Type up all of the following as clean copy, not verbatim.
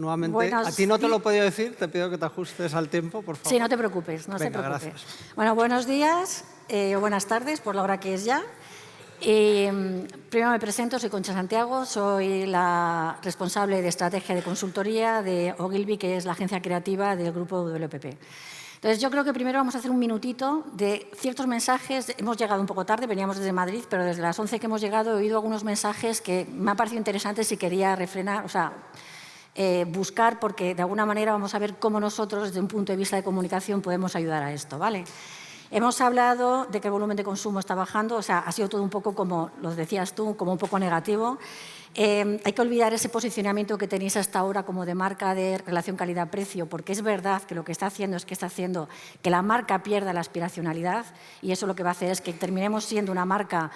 Nuevamente, a ti no te lo he podido decir, te pido que te ajustes al tiempo, por favor. Sí, no te preocupes, no se Venga, preocupe. gracias. Bueno, buenos días o buenas tardes, por la hora que es ya. Primero me presento, soy Concha Santiago, soy la responsable de estrategia de consultoría de Ogilvy, que es la agencia creativa del grupo WPP. Entonces, yo creo que primero vamos a hacer un minutito de ciertos mensajes. Hemos llegado un poco tarde, veníamos desde Madrid, pero desde las 11 que hemos llegado he oído algunos mensajes que me han parecido interesantes y quería refrenar, buscar, porque de alguna manera vamos a ver cómo nosotros, desde un punto de vista de comunicación, podemos ayudar a esto, ¿vale? Hemos hablado de que el volumen de consumo está bajando, ha sido todo un poco como, lo decías tú, como un poco negativo. Hay que olvidar ese posicionamiento que tenéis hasta ahora como de marca de relación calidad-precio, porque es verdad que lo que está haciendo es que está haciendo que la marca pierda la aspiracionalidad, y eso lo que va a hacer es que terminemos siendo una marca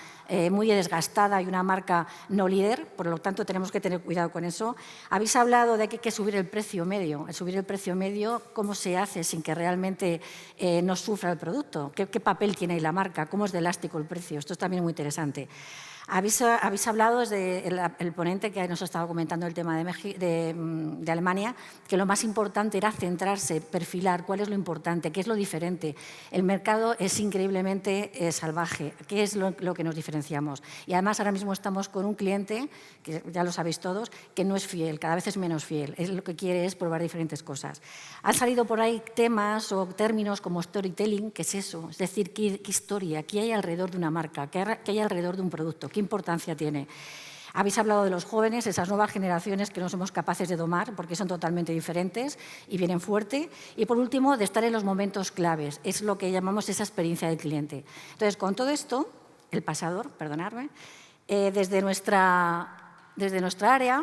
muy desgastada y una marca no líder, por lo tanto tenemos que tener cuidado con eso. Habéis hablado de que hay que subir el precio medio. El subir el precio medio, ¿cómo se hace sin que realmente no sufra el producto? ¿Qué papel tiene ahí la marca? ¿Cómo es de elástico el precio? Esto es también muy interesante. Habéis hablado desde el ponente que nos ha estado comentando el tema de Alemania, que lo más importante era centrarse, perfilar cuál es lo importante, qué es lo diferente. El mercado es increíblemente salvaje. ¿Qué es lo que nos diferenciamos? Y además ahora mismo estamos con un cliente, que ya lo sabéis todos, que no es fiel, cada vez es menos fiel. Lo que quiere es probar diferentes cosas. Han salido por ahí temas o términos como storytelling. ¿Qué es eso? Es decir, ¿qué historia? ¿Qué hay alrededor de una marca? ¿Qué hay alrededor de un producto? ¿Qué importancia tiene? Habéis hablado de los jóvenes, esas nuevas generaciones que no somos capaces de domar porque son totalmente diferentes y vienen fuerte. Y por último, de estar en los momentos claves. Es lo que llamamos esa experiencia del cliente. Entonces, con todo esto, el pasador, perdonadme, desde nuestra área,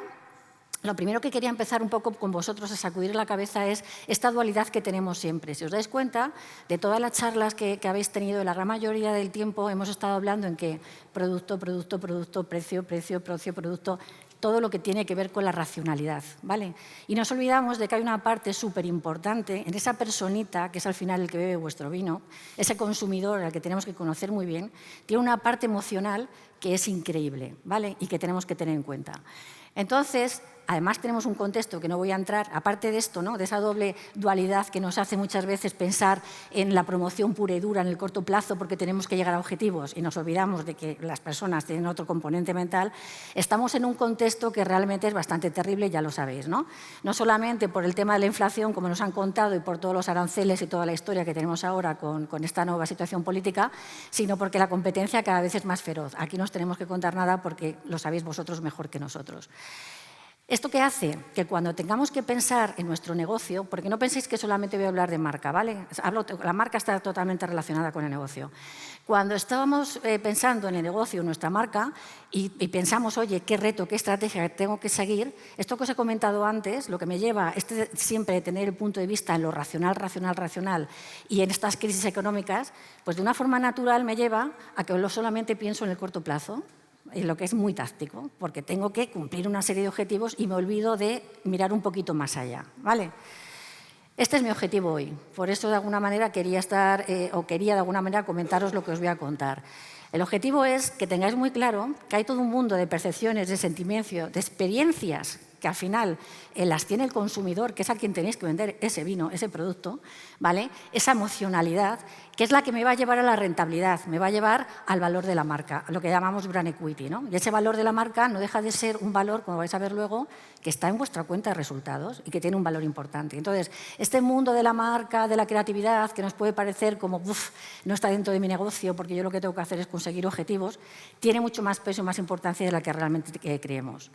lo primero que quería empezar un poco con vosotros a sacudir la cabeza es esta dualidad que tenemos siempre. Si os dais cuenta, de todas las charlas que habéis tenido, la gran mayoría del tiempo hemos estado hablando en que producto, producto, producto, precio, precio, precio, producto, todo lo que tiene que ver con la racionalidad, ¿vale? Y nos olvidamos de que hay una parte súper importante en esa personita, que es al final el que bebe vuestro vino, ese consumidor al que tenemos que conocer muy bien, tiene una parte emocional que es increíble, ¿vale? Y que tenemos que tener en cuenta. Entonces, además tenemos un contexto que no voy a entrar, aparte de esto, ¿no?, de esa doble dualidad que nos hace muchas veces pensar en la promoción pura y dura en el corto plazo porque tenemos que llegar a objetivos y nos olvidamos de que las personas tienen otro componente mental. Estamos en un contexto que realmente es bastante terrible, ya lo sabéis, ¿no? No solamente por el tema de la inflación, como nos han contado, y por todos los aranceles y toda la historia que tenemos ahora con esta nueva situación política, sino porque la competencia cada vez es más feroz. Aquí no os tenemos que contar nada porque lo sabéis vosotros mejor que nosotros. ¿Esto qué hace? Que cuando tengamos que pensar en nuestro negocio, porque no penséis que solamente voy a hablar de marca, ¿vale? La marca está totalmente relacionada con el negocio. Cuando estábamos pensando en el negocio, en nuestra marca, y pensamos, oye, qué reto, qué estrategia tengo que seguir, esto que os he comentado antes, lo que me lleva siempre a tener el punto de vista en lo racional, racional, racional, y en estas crisis económicas, pues de una forma natural me lleva a que no solamente pienso en el corto plazo, en lo que es muy táctico, porque tengo que cumplir una serie de objetivos y me olvido de mirar un poquito más allá, ¿vale? Este es mi objetivo hoy, por eso de alguna manera quería de alguna manera comentaros lo que os voy a contar. El objetivo es que tengáis muy claro que hay todo un mundo de percepciones, de sentimientos, de experiencias que al final las tiene el consumidor, que es a quien tenéis que vender ese vino, ese producto, ¿vale? Esa emocionalidad, que es la que me va a llevar a la rentabilidad, me va a llevar al valor de la marca, lo que llamamos brand equity, ¿no? Y ese valor de la marca no deja de ser un valor, como vais a ver luego, que está en vuestra cuenta de resultados y que tiene un valor importante. Entonces, este mundo de la marca, de la creatividad, que nos puede parecer como, no está dentro de mi negocio porque yo lo que tengo que hacer es conseguir objetivos, tiene mucho más peso y más importancia de la que realmente creemos.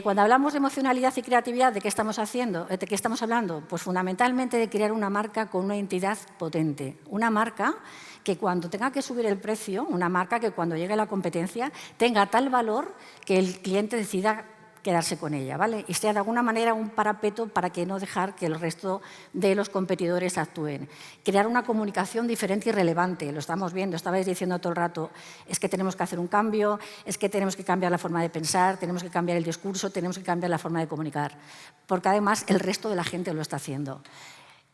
Cuando hablamos de emocionalidad y creatividad, ¿de qué estamos haciendo? ¿De qué estamos hablando? Pues fundamentalmente de crear una marca con una identidad potente. Una marca que cuando tenga que subir el precio, una marca que cuando llegue la competencia tenga tal valor que el cliente decida quedarse con ella, ¿vale? Y sea de alguna manera un parapeto para que no dejar que el resto de los competidores actúen. Crear una comunicación diferente y relevante, lo estamos viendo, estabais diciendo todo el rato, es que tenemos que hacer un cambio, es que tenemos que cambiar la forma de pensar, tenemos que cambiar el discurso, tenemos que cambiar la forma de comunicar, porque además el resto de la gente lo está haciendo.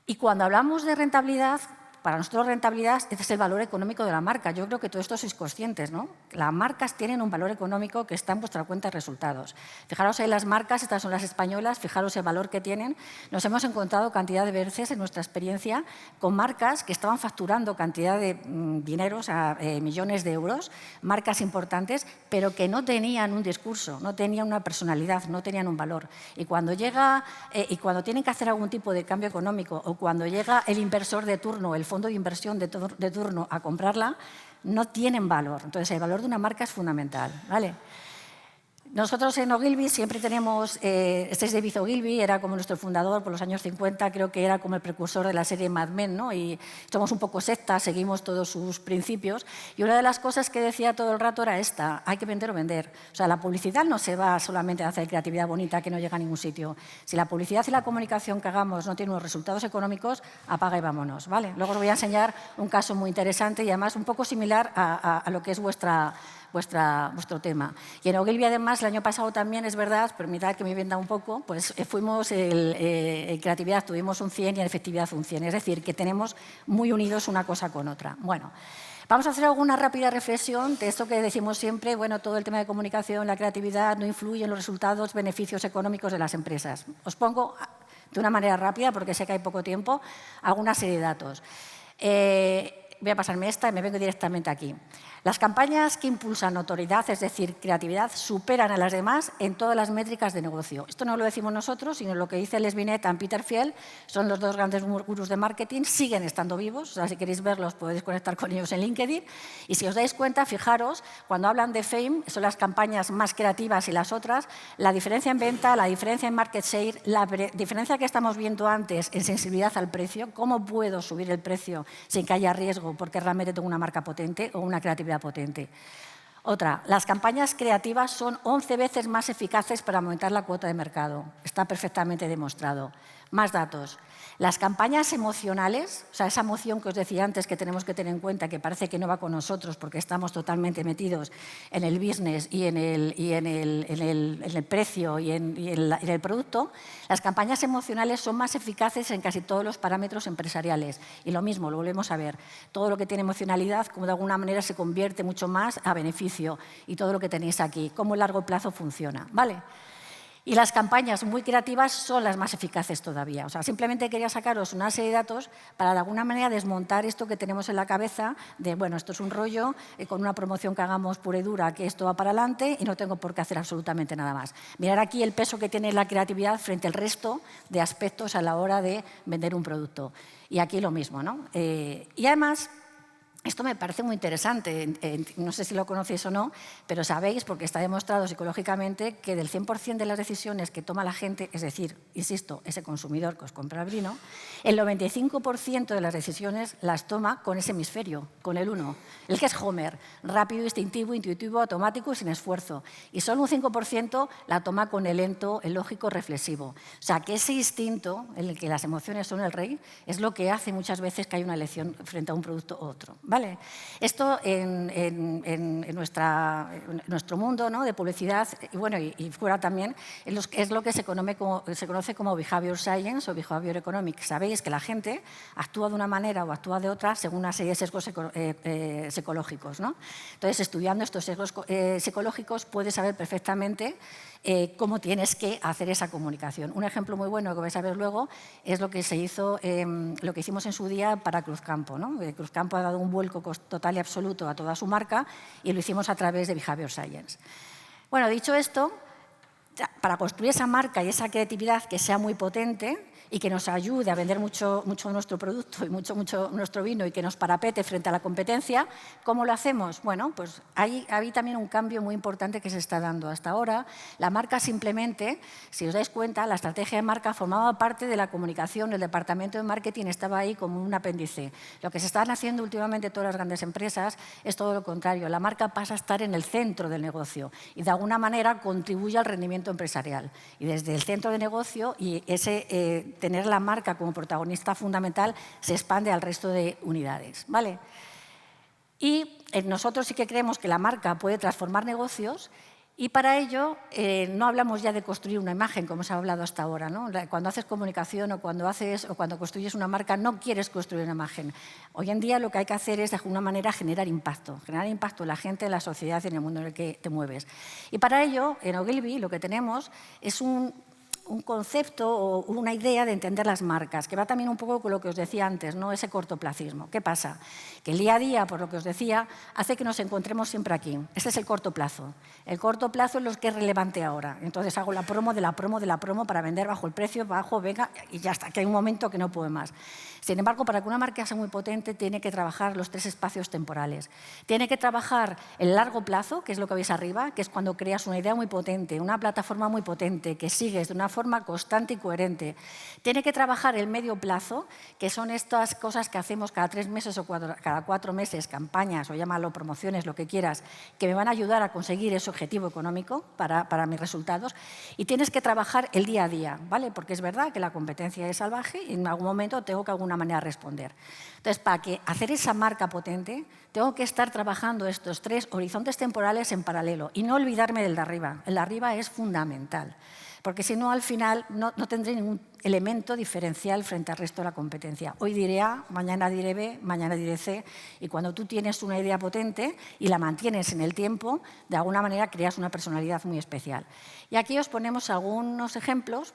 Y cuando hablamos de rentabilidad, para nosotros rentabilidad es el valor económico de la marca. Yo creo que todo esto sois conscientes, ¿no? Las marcas tienen un valor económico que está en vuestra cuenta de resultados. Fijaros en las marcas, estas son las españolas, fijaros el valor que tienen. Nos hemos encontrado cantidad de veces en nuestra experiencia con marcas que estaban facturando cantidad de dinero, o sea, millones de euros, marcas importantes, pero que no tenían un discurso, no tenían una personalidad, no tenían un valor. Y cuando tienen que hacer algún tipo de cambio económico o cuando llega el inversor de turno, el fondo de inversión de turno a comprarla, no tienen valor. Entonces, el valor de una marca es fundamental, ¿vale? Nosotros en Ogilvy siempre tenemos, este es David Ogilvy, era como nuestro fundador por los años 50, creo que era como el precursor de la serie Mad Men, ¿no? Y somos un poco secta, seguimos todos sus principios. Y una de las cosas que decía todo el rato era esta: hay que vender o vender. O sea, la publicidad no se va solamente a hacer creatividad bonita que no llega a ningún sitio. Si la publicidad y la comunicación que hagamos no tienen unos resultados económicos, apaga y vámonos, ¿vale? Luego os voy a enseñar un caso muy interesante y además un poco similar a lo que es vuestro tema. Y en Ogilvy, además, el año pasado también, es verdad, permitad que me venda un poco, pues fuimos, en creatividad tuvimos un 100 y en efectividad un 100, es decir, que tenemos muy unidos una cosa con otra. Bueno, vamos a hacer alguna rápida reflexión de esto que decimos siempre, bueno, todo el tema de comunicación, la creatividad no influye en los resultados, beneficios económicos de las empresas. Os pongo de una manera rápida, porque sé que hay poco tiempo, alguna serie de datos. Voy a pasarme esta y me vengo directamente aquí. Las campañas que impulsan notoriedad, es decir, creatividad, superan a las demás en todas las métricas de negocio. Esto no lo decimos nosotros, sino lo que dice Les Binet y Peter Thiel, son los dos grandes gurús de marketing, siguen estando vivos, o sea, si queréis verlos podéis conectar con ellos en LinkedIn. Y si os dais cuenta, fijaros, cuando hablan de Fame, son las campañas más creativas y las otras, la diferencia en venta, la diferencia en market share, la diferencia que estamos viendo antes en sensibilidad al precio, cómo puedo subir el precio sin que haya riesgo porque realmente tengo una marca potente o una creatividad potente. Otra, las campañas creativas son 11 veces más eficaces para aumentar la cuota de mercado. Está perfectamente demostrado. Más datos. Las campañas emocionales, o sea, esa emoción que os decía antes que tenemos que tener en cuenta, que parece que no va con nosotros porque estamos totalmente metidos en el business y en el precio y en el producto, las campañas emocionales son más eficaces en casi todos los parámetros empresariales. Y lo mismo, lo volvemos a ver, todo lo que tiene emocionalidad, como de alguna manera se convierte mucho más a beneficio, y todo lo que tenéis aquí, cómo a largo plazo funciona, ¿vale? Y las campañas muy creativas son las más eficaces todavía. O sea, simplemente quería sacaros una serie de datos para de alguna manera desmontar esto que tenemos en la cabeza de, bueno, esto es un rollo, con una promoción que hagamos pura y dura, que esto va para adelante y no tengo por qué hacer absolutamente nada más. Mirar aquí el peso que tiene la creatividad frente al resto de aspectos a la hora de vender un producto. Y aquí lo mismo, ¿no? Y además, esto me parece muy interesante, no sé si lo conocéis o no, pero sabéis, porque está demostrado psicológicamente, que del 100% de las decisiones que toma la gente, es decir, insisto, ese consumidor que os compra el vino, el 95% de las decisiones las toma con ese hemisferio, con el 1, el que es Homer, rápido, instintivo, intuitivo, automático y sin esfuerzo. Y solo un 5% la toma con el lento, el lógico, reflexivo. O sea, que ese instinto, en el que las emociones son el rey, es lo que hace muchas veces que hay una elección frente a un producto u otro. ¿Vale? Esto en nuestro mundo, ¿no?, de publicidad y, bueno, y fuera también es lo que se conoce como behavior science o behavior economics. Sabéis que la gente actúa de una manera o actúa de otra según una serie de sesgos psicológicos, ¿no? Entonces, estudiando estos sesgos psicológicos puedes saber perfectamente cómo tienes que hacer esa comunicación. Un ejemplo muy bueno que vais a ver luego es lo que se hizo, lo que hicimos en su día para Cruzcampo, ¿no? Cruzcampo ha dado un vuelco total y absoluto a toda su marca y lo hicimos a través de Behavior Science. Bueno, dicho esto, para construir esa marca y esa creatividad que sea muy potente y que nos ayude a vender mucho nuestro producto y mucho nuestro vino y que nos parapete frente a la competencia, ¿cómo lo hacemos? Bueno, pues hay también un cambio muy importante que se está dando. Hasta ahora, la marca simplemente, si os dais cuenta, la estrategia de marca formaba parte de la comunicación, el departamento de marketing estaba ahí como un apéndice. Lo que se están haciendo últimamente todas las grandes empresas es todo lo contrario. La marca pasa a estar en el centro del negocio y de alguna manera contribuye al rendimiento empresarial. Y desde el centro de negocio y tener la marca como protagonista fundamental se expande al resto de unidades, ¿vale? Y nosotros sí que creemos que la marca puede transformar negocios Y para ello no hablamos ya de construir una imagen, como se ha hablado hasta ahora, ¿no? Cuando haces comunicación o cuando construyes una marca, no quieres construir una imagen. Hoy en día lo que hay que hacer es, de alguna manera, generar impacto en la gente, en la sociedad y en el mundo en el que te mueves. Y para ello, en Ogilvy lo que tenemos es un concepto o una idea de entender las marcas, que va también un poco con lo que os decía antes, ¿no? Ese cortoplacismo. ¿Qué pasa? Que el día a día, por lo que os decía, hace que nos encontremos siempre aquí. Ese es el corto plazo. El corto plazo es lo que es relevante ahora. Entonces hago la promo de la promo de la promo para vender bajo el precio, bajo, venga, y ya está, que hay un momento que no puedo más. Sin embargo, para que una marca sea muy potente, tiene que trabajar los 3 espacios temporales. Tiene que trabajar el largo plazo, que es lo que veis arriba, que es cuando creas una idea muy potente, una plataforma muy potente, que sigues de una forma constante y coherente. Tiene que trabajar el medio plazo, que son estas cosas que hacemos cada 3 meses o cada 4 meses, campañas o llámalo promociones, lo que quieras, que me van a ayudar a conseguir ese objetivo económico para mis resultados. Y tienes que trabajar el día a día, ¿vale? Porque es verdad que la competencia es salvaje y en algún momento tengo que de alguna manera responder. Entonces, para hacer esa marca potente, tengo que estar trabajando estos 3 horizontes temporales en paralelo y no olvidarme del de arriba. El de arriba es fundamental, porque si no, al final no tendré ningún elemento diferencial frente al resto de la competencia. Hoy diré A, mañana diré B, mañana diré C, y cuando tú tienes una idea potente y la mantienes en el tiempo, de alguna manera creas una personalidad muy especial. Y aquí os ponemos algunos ejemplos,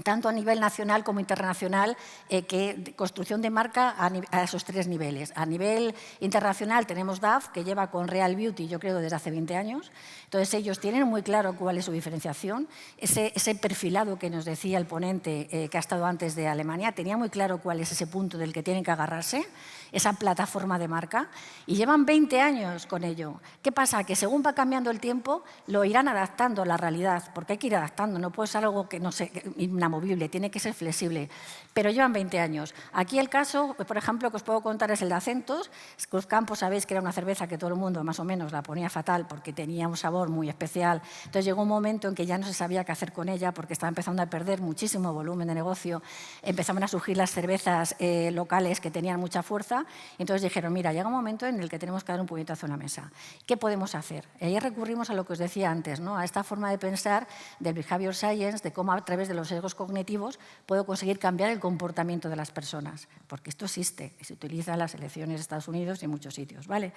tanto a nivel nacional como internacional, que construcción de marca a esos 3 niveles. A nivel internacional tenemos DAF, que lleva con Real Beauty, yo creo, desde hace 20 años. Entonces, ellos tienen muy claro cuál es su diferenciación. Ese perfilado que nos decía el ponente que ha estado antes de Alemania, tenía muy claro cuál es ese punto del que tienen que agarrarse, esa plataforma de marca, y llevan 20 años con ello. ¿Qué pasa? Que según va cambiando el tiempo, lo irán adaptando a la realidad, porque hay que ir adaptando, no puede ser algo que no sé, inamovible, tiene que ser flexible, pero llevan 20 años. Aquí el caso, por ejemplo, que os puedo contar es el de Acentos. Cruzcampo, sabéis que era una cerveza que todo el mundo más o menos la ponía fatal porque tenía un sabor muy especial. Entonces llegó un momento en que ya no se sabía qué hacer con ella porque estaba empezando a perder muchísimo volumen de negocio, empezaban a surgir las cervezas locales que tenían mucha fuerza, y entonces dijeron, mira, llega un momento en el que tenemos que dar un puñetazo en la mesa. ¿Qué podemos hacer? Y ahí recurrimos a lo que os decía antes, ¿no? A esta forma de pensar del behavior science, de cómo a través de los sesgos cognitivos puedo conseguir cambiar el comportamiento de las personas, porque esto existe y se utiliza en las elecciones de Estados Unidos y en muchos sitios, ¿vale?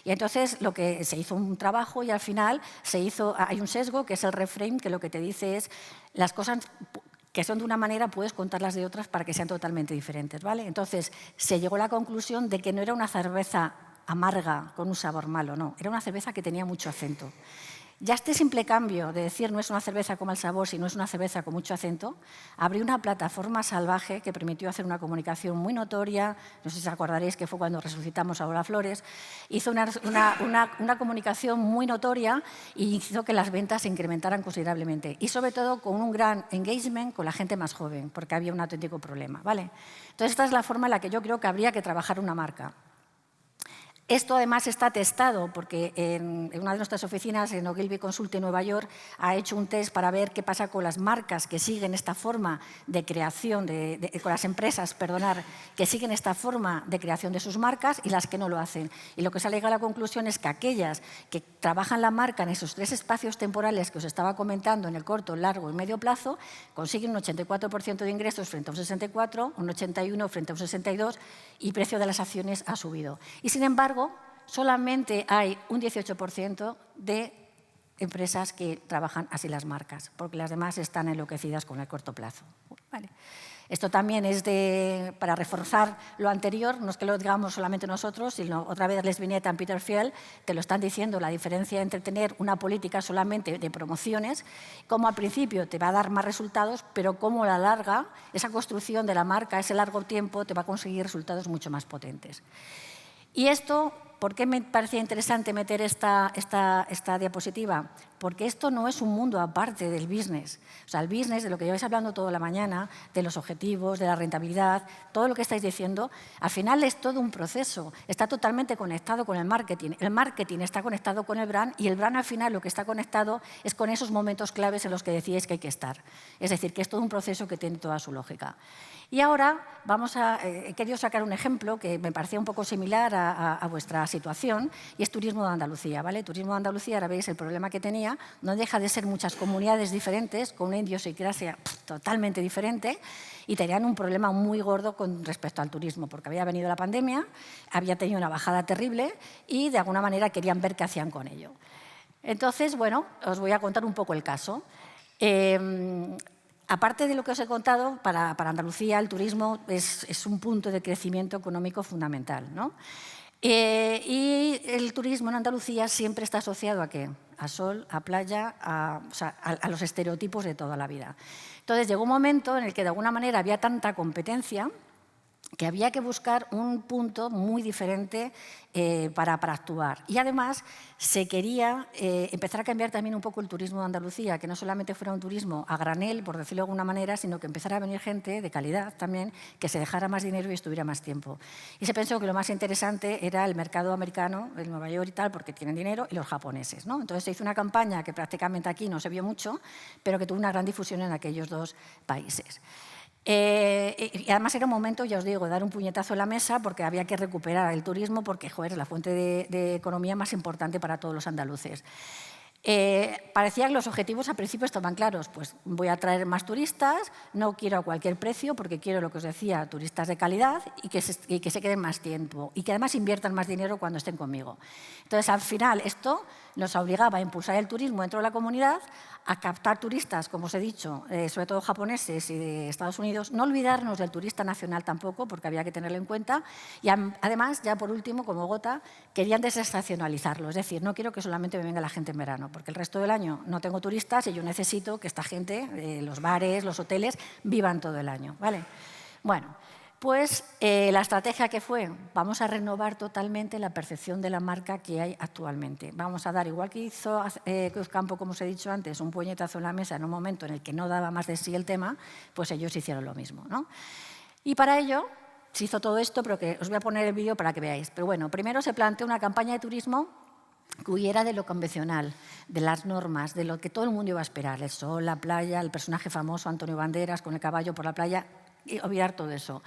Y entonces lo que se hizo un trabajo y al final hay un sesgo que es el reframe, que lo que te dice es las cosas que son de una manera, puedes contarlas de otras para que sean totalmente diferentes, ¿vale? Entonces, se llegó a la conclusión de que no era una cerveza amarga con un sabor malo, no, era una cerveza que tenía mucho acento. Ya este simple cambio de decir no es una cerveza con mal sabor, sino es una cerveza con mucho acento, abrió una plataforma salvaje que permitió hacer una comunicación muy notoria, no sé si os acordaréis que fue cuando resucitamos a Lola Flores, hizo una comunicación muy notoria y hizo que las ventas se incrementaran considerablemente y sobre todo con un gran engagement con la gente más joven, porque había un auténtico problema, ¿vale? Entonces esta es la forma en la que yo creo que habría que trabajar una marca. Esto además está testado porque en una de nuestras oficinas, en Ogilvy Consult en Nueva York, ha hecho un test para ver qué pasa con las marcas que siguen esta forma de creación, con las empresas, que siguen esta forma de creación de sus marcas y las que no lo hacen. Y lo que se ha llegado a la conclusión es que aquellas que trabajan la marca en esos 3 espacios temporales que os estaba comentando, en el corto, largo y medio plazo, consiguen un 84% de ingresos frente a un 64%, un 81% frente a un 62% y precio de las acciones ha subido. Y sin embargo, solamente hay un 18% de empresas que trabajan así las marcas, porque las demás están enloquecidas con el corto plazo. Vale. Esto también es para reforzar lo anterior, no es que lo digamos solamente nosotros, sino otra vez Les Vignettes y Peter Thiel te lo están diciendo, la diferencia entre tener una política solamente de promociones, como al principio te va a dar más resultados, pero como a la larga, esa construcción de la marca, ese largo tiempo, te va a conseguir resultados mucho más potentes. Y esto, ¿por qué me parecía interesante meter esta diapositiva? Porque esto no es un mundo aparte del business. O sea, el business, de lo que lleváis hablando toda la mañana, de los objetivos, de la rentabilidad, todo lo que estáis diciendo, al final es todo un proceso. Está totalmente conectado con el marketing. El marketing está conectado con el brand y el brand al final lo que está conectado es con esos momentos claves en los que decíais que hay que estar. Es decir, que es todo un proceso que tiene toda su lógica. Y ahora he querido sacar un ejemplo que me parecía un poco similar a vuestra situación, y es Turismo de Andalucía, ¿vale? Turismo de Andalucía, ahora veis el problema que tenía, no deja de ser muchas comunidades diferentes, con una idiosincrasia totalmente diferente, y tenían un problema muy gordo con respecto al turismo, porque había venido la pandemia, había tenido una bajada terrible y de alguna manera querían ver qué hacían con ello. Entonces, bueno, os voy a contar un poco el caso. Aparte de lo que os he contado, para Andalucía el turismo es un punto de crecimiento económico fundamental, ¿no? Y el turismo en Andalucía siempre está asociado ¿a qué? A sol, a playa, a los estereotipos de toda la vida. Entonces llegó un momento en el que de alguna manera había tanta competencia que había que buscar un punto muy diferente para actuar. Y además se quería empezar a cambiar también un poco el turismo de Andalucía, que no solamente fuera un turismo a granel, por decirlo de alguna manera, sino que empezara a venir gente de calidad también, que se dejara más dinero y estuviera más tiempo. Y se pensó que lo más interesante era el mercado americano, el Nueva York y tal, porque tienen dinero, y los japoneses, ¿no? Entonces se hizo una campaña que prácticamente aquí no se vio mucho, pero que tuvo una gran difusión en aquellos dos países. Y además era un momento, ya os digo, de dar un puñetazo en la mesa porque había que recuperar el turismo porque, joder, es la fuente de economía más importante para todos los andaluces. Parecía que los objetivos al principio estaban claros, pues voy a traer más turistas, no quiero a cualquier precio porque quiero, lo que os decía, turistas de calidad y que se queden más tiempo y que además inviertan más dinero cuando estén conmigo. Entonces, al final, esto nos obligaba a impulsar el turismo dentro de la comunidad, a captar turistas, como os he dicho, sobre todo japoneses y de Estados Unidos, no olvidarnos del turista nacional tampoco, porque había que tenerlo en cuenta, y además, ya por último, como gota, querían desestacionalizarlo, es decir, no quiero que solamente me venga la gente en verano, porque el resto del año no tengo turistas y yo necesito que esta gente, los bares, los hoteles, vivan todo el año, ¿vale? Bueno, pues la estrategia que fue, vamos a renovar totalmente la percepción de la marca que hay actualmente. Vamos a dar, igual que hizo Cruzcampo, como os he dicho antes, un puñetazo en la mesa en un momento en el que no daba más de sí el tema, pues ellos hicieron lo mismo, ¿no? Y para ello se hizo todo esto, pero que os voy a poner el vídeo para que veáis. Pero bueno, primero se planteó una campaña de turismo que huyera de lo convencional, de las normas, de lo que todo el mundo iba a esperar, el sol, la playa, el personaje famoso Antonio Banderas con el caballo por la playa, y olvidar todo eso.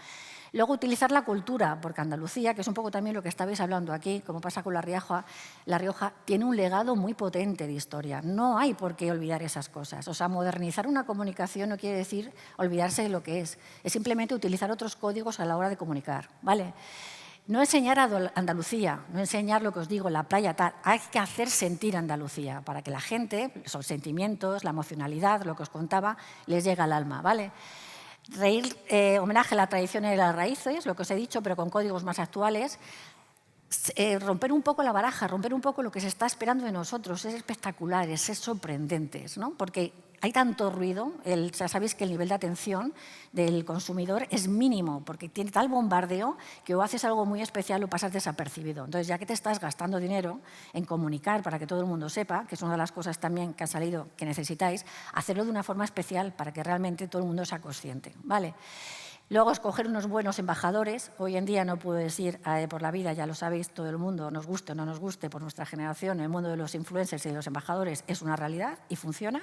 Luego, utilizar la cultura, porque Andalucía, que es un poco también lo que estabais hablando aquí, como pasa con La Rioja, tiene un legado muy potente de historia. No hay por qué olvidar esas cosas. O sea, modernizar una comunicación no quiere decir olvidarse de lo que es simplemente utilizar otros códigos a la hora de comunicar, ¿vale? No enseñar a Andalucía, no enseñar lo que os digo, la playa, tal. Hay que hacer sentir Andalucía para que la gente, esos sentimientos, la emocionalidad, lo que os contaba, les llegue al alma, ¿vale? Homenaje a la tradición y las raíces, lo que os he dicho, pero con códigos más actuales. Romper un poco la baraja, romper un poco lo que se está esperando de nosotros, ser espectaculares, ser sorprendentes, ¿no? Porque hay tanto ruido, ya sabéis que el nivel de atención del consumidor es mínimo, porque tiene tal bombardeo que o haces algo muy especial o pasas desapercibido. Entonces, ya que te estás gastando dinero en comunicar para que todo el mundo sepa, que es una de las cosas también que ha salido que necesitáis, hacerlo de una forma especial para que realmente todo el mundo sea consciente, ¿vale? Luego, escoger unos buenos embajadores. Hoy en día no puedes ir por la vida, ya lo sabéis, todo el mundo, nos guste o no nos guste, por nuestra generación, el mundo de los influencers y de los embajadores es una realidad y funciona.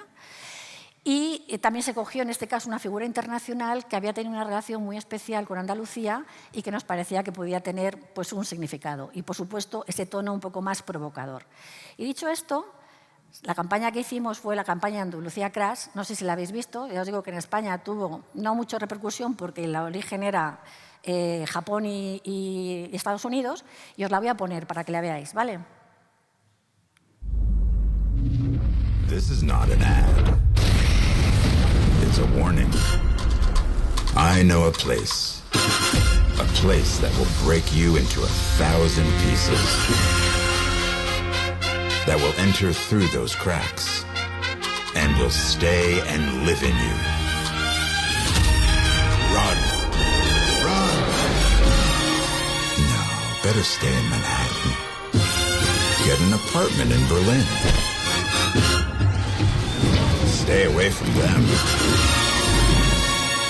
Y también se cogió, en este caso, una figura internacional que había tenido una relación muy especial con Andalucía y que nos parecía que podía tener pues, un significado. Y, por supuesto, ese tono un poco más provocador. Y dicho esto, la campaña que hicimos fue la campaña Andalucía Crash. No sé si la habéis visto. Ya os digo que en España tuvo no mucha repercusión porque el origen era Japón y Estados Unidos. Y os la voy a poner para que la veáis, ¿vale? This is not an ad. It's a warning. I know a place that will break you into 1,000 pieces, that will enter through those cracks, and will stay and live in you. Run. Run. No, better stay in Manhattan. Get an apartment in Berlin. Stay away from them.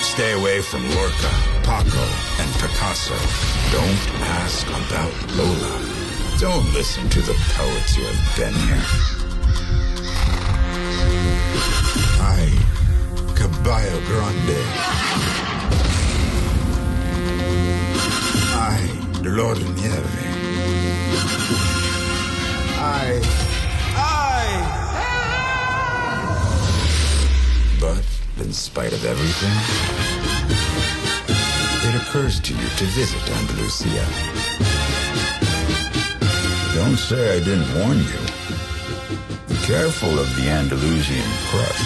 Stay away from Lorca, Paco, and Picasso. Don't ask about Lola. Don't listen to the poets who have been here. Ay, Caballo Grande. Ay, Lord Nieve. But in spite of everything, it occurs to you to visit Andalusia. Don't say I didn't warn you. Be careful of the Andalusian crush.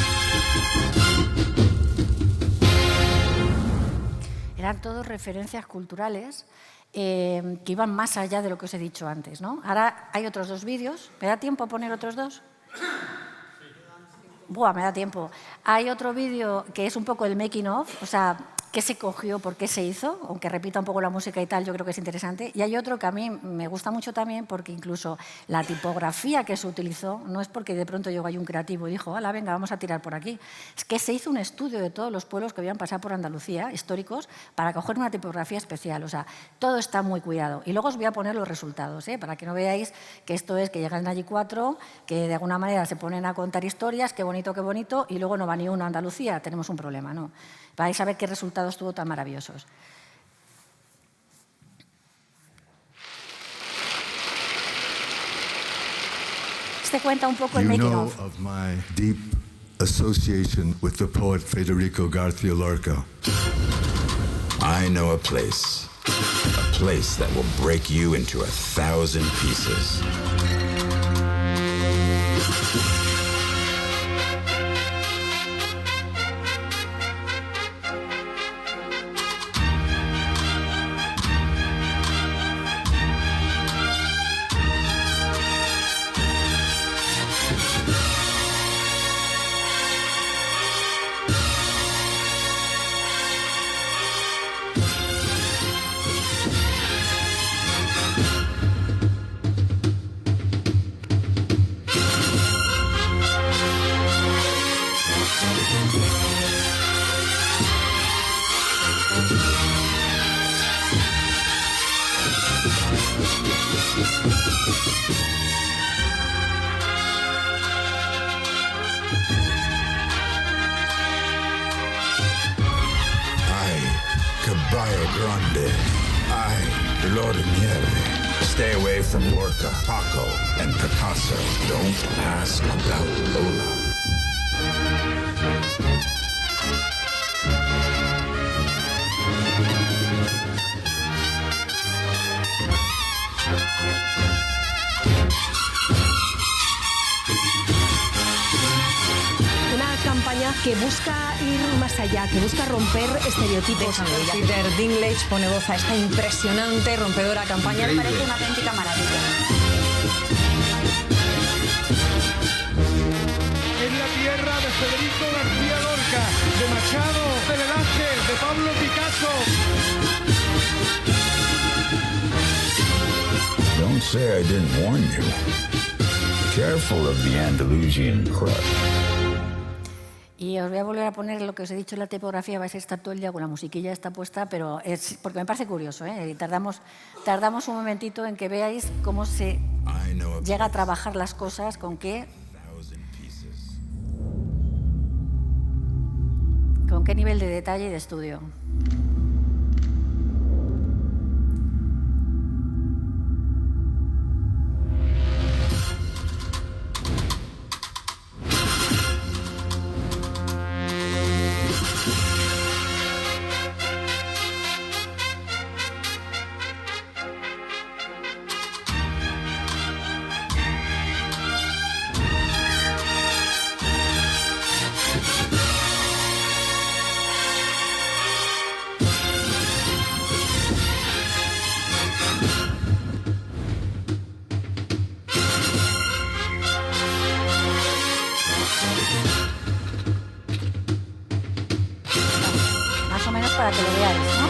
Eran todas referencias culturales que iban más allá de lo que os he dicho antes, ¿no? Ahora hay otros 2 vídeos. ¿Me da tiempo a poner otros 2? Buah, me da tiempo. Hay otro vídeo que es un poco el making of, o sea, qué se cogió, por qué se hizo, aunque repita un poco la música y tal, yo creo que es interesante. Y hay otro que a mí me gusta mucho también porque incluso la tipografía que se utilizó no es porque de pronto llegó ahí un creativo y dijo, hala, venga, vamos a tirar por aquí. Es que se hizo un estudio de todos los pueblos que habían pasado por Andalucía, históricos, para coger una tipografía especial. O sea, todo está muy cuidado. Y luego os voy a poner los resultados, para que no veáis que esto es que llegan allí 4, que de alguna manera se ponen a contar historias, qué bonito, y luego no va ni uno a Andalucía, tenemos un problema, ¿no? Vais a ver qué resultados tuvo tan maravillosos. Este cuenta un poco el making of. Of my deep association with the poet Federico García Lorca. I know a place that will break you into 1,000 pieces. Caballo Grande. I, Lord Nieve. Stay away from Lorca, Paco, and Picasso. Don't ask about Lola. Que busca ir más allá, que busca romper estereotipos. Peter Dinklage pone voz a esta impresionante, rompedora campaña. Me parece una auténtica maravilla. Es la tierra de Federico García Lorca, de Machado, de Velázquez, de Pablo Picasso. Don't say I didn't warn you. Be careful of the Andalusian crush. Y os voy a volver a poner lo que os he dicho en la tipografía, vais a estar todo el día con la musiquilla está puesta, pero es porque me parece curioso, ¿eh? Y tardamos un momentito en que veáis cómo se llega a trabajar las cosas, con qué nivel de detalle y de estudio. Para que lo veáis, ¿no?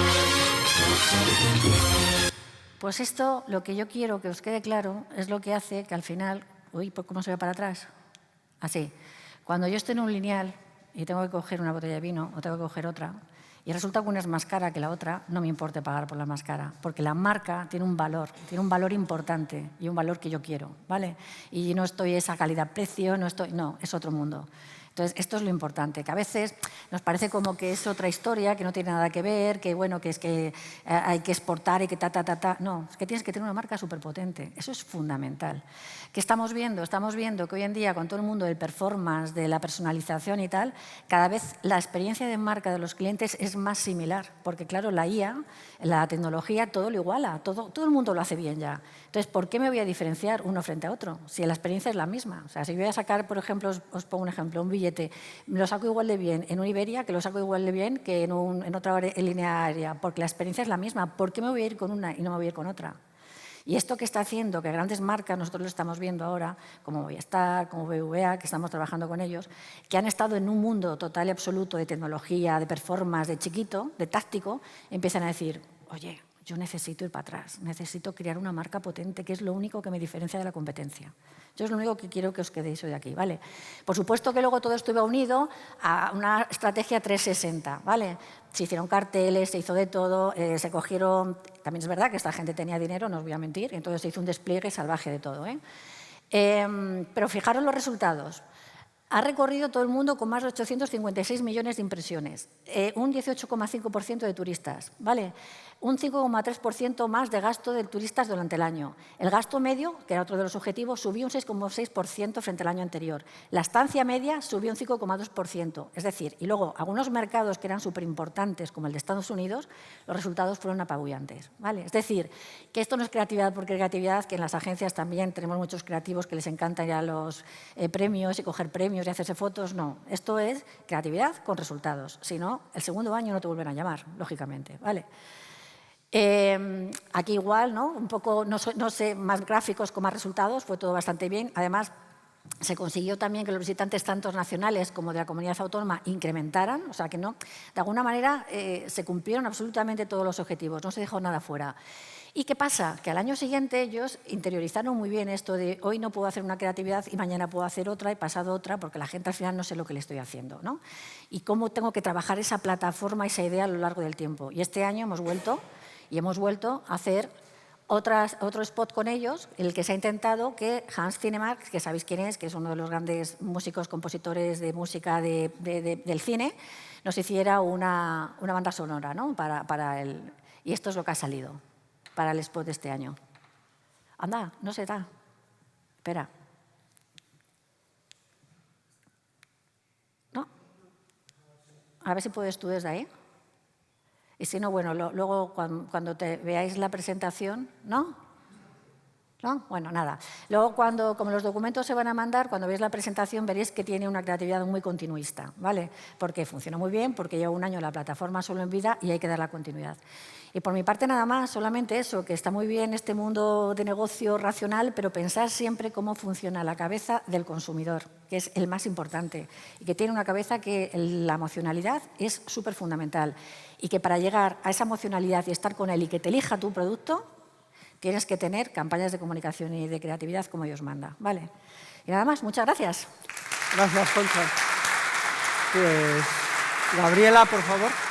Pues esto, lo que yo quiero que os quede claro, es lo que hace que al final... Uy, ¿cómo se ve para atrás? Así. Cuando yo estoy en un lineal y tengo que coger una botella de vino o tengo que coger otra, y resulta que una es más cara que la otra, no me importa pagar por la más cara, porque la marca tiene un valor importante y un valor que yo quiero, ¿vale? Y no estoy esa calidad-precio, no, es otro mundo. Entonces, esto es lo importante, que a veces nos parece como que es otra historia, que no tiene nada que ver, que bueno, que es que hay que exportar y que ta. No, es que tienes que tener una marca súper potente. Eso es fundamental. ¿Qué estamos viendo? Estamos viendo que hoy en día, con todo el mundo del performance, de la personalización y tal, cada vez la experiencia de marca de los clientes es más similar, porque claro, la IA, la tecnología, todo lo iguala, todo el mundo lo hace bien ya. Entonces, ¿por qué me voy a diferenciar uno frente a otro? Si la experiencia es la misma. O sea, si voy a sacar, por ejemplo, os pongo un ejemplo, un billete, lo saco igual de bien en un Iberia que lo saco igual de bien que en otra línea aérea, porque la experiencia es la misma. ¿Por qué me voy a ir con una y no me voy a ir con otra? Y esto que está haciendo, que grandes marcas, nosotros lo estamos viendo ahora, como Movistar, como BBVA, que estamos trabajando con ellos, que han estado en un mundo total y absoluto de tecnología, de performance, de chiquito, de táctico, empiezan a decir, oye, yo necesito ir para atrás, necesito crear una marca potente, que es lo único que me diferencia de la competencia. Yo es lo único que quiero que os quedéis hoy aquí, ¿vale? Por supuesto que luego todo esto iba unido a una estrategia 360, ¿vale? Se hicieron carteles, se hizo de todo, se cogieron... También es verdad que esta gente tenía dinero, no os voy a mentir, entonces se hizo un despliegue salvaje de todo, ¿eh? Pero fijaros los resultados. Ha recorrido todo el mundo con más de 856 millones de impresiones, un 18,5% de turistas, ¿vale? Un 5,3% más de gasto de turistas durante el año. El gasto medio, que era otro de los objetivos, subió un 6,6% frente al año anterior. La estancia media subió un 5,2%. Es decir, y luego algunos mercados que eran súper importantes, como el de Estados Unidos, los resultados fueron apabullantes, ¿vale? Es decir, que esto no es creatividad porque creatividad, que en las agencias también tenemos muchos creativos que les encantan ya los premios y coger premios y hacerse fotos. No, esto es creatividad con resultados. Si no, el segundo año no te vuelven a llamar, lógicamente, ¿vale? Aquí igual, ¿no? Un poco, no sé, más gráficos con más resultados, fue todo bastante bien. Además, se consiguió también que los visitantes tanto nacionales como de la comunidad autónoma incrementaran, o sea que no, de alguna manera se cumplieron absolutamente todos los objetivos, no se dejó nada fuera. ¿Y qué pasa? Que al año siguiente ellos interiorizaron muy bien esto de hoy no puedo hacer una creatividad y mañana puedo hacer otra y pasado otra, porque la gente al final no sé lo que le estoy haciendo, ¿no? Y cómo tengo que trabajar esa plataforma, esa idea a lo largo del tiempo. Y este año hemos vuelto a hacer otro spot con ellos, en el que se ha intentado que Hans Zimmer, que sabéis quién es, que es uno de los grandes músicos, compositores de música del cine, nos hiciera una banda sonora, ¿no? Y esto es lo que ha salido para el spot de este año. Anda, no se da. Espera. ¿No? A ver si puedes tú desde ahí. Y si no, bueno, luego cuando veáis la presentación, ¿no? ¿No? Bueno, nada. Luego, como los documentos se van a mandar, cuando veáis la presentación veréis que tiene una creatividad muy continuista, ¿vale? Porque funciona muy bien, porque lleva un año la plataforma solo en vida y hay que dar la continuidad. Y por mi parte nada más, solamente eso, que está muy bien este mundo de negocio racional, pero pensar siempre cómo funciona la cabeza del consumidor, que es el más importante, y que tiene una cabeza que la emocionalidad es súper fundamental, y que para llegar a esa emocionalidad y estar con él y que te elija tu producto, tienes que tener campañas de comunicación y de creatividad como Dios manda, ¿vale? Y nada más, muchas gracias. Gracias, Concha. Pues, Gabriela, por favor.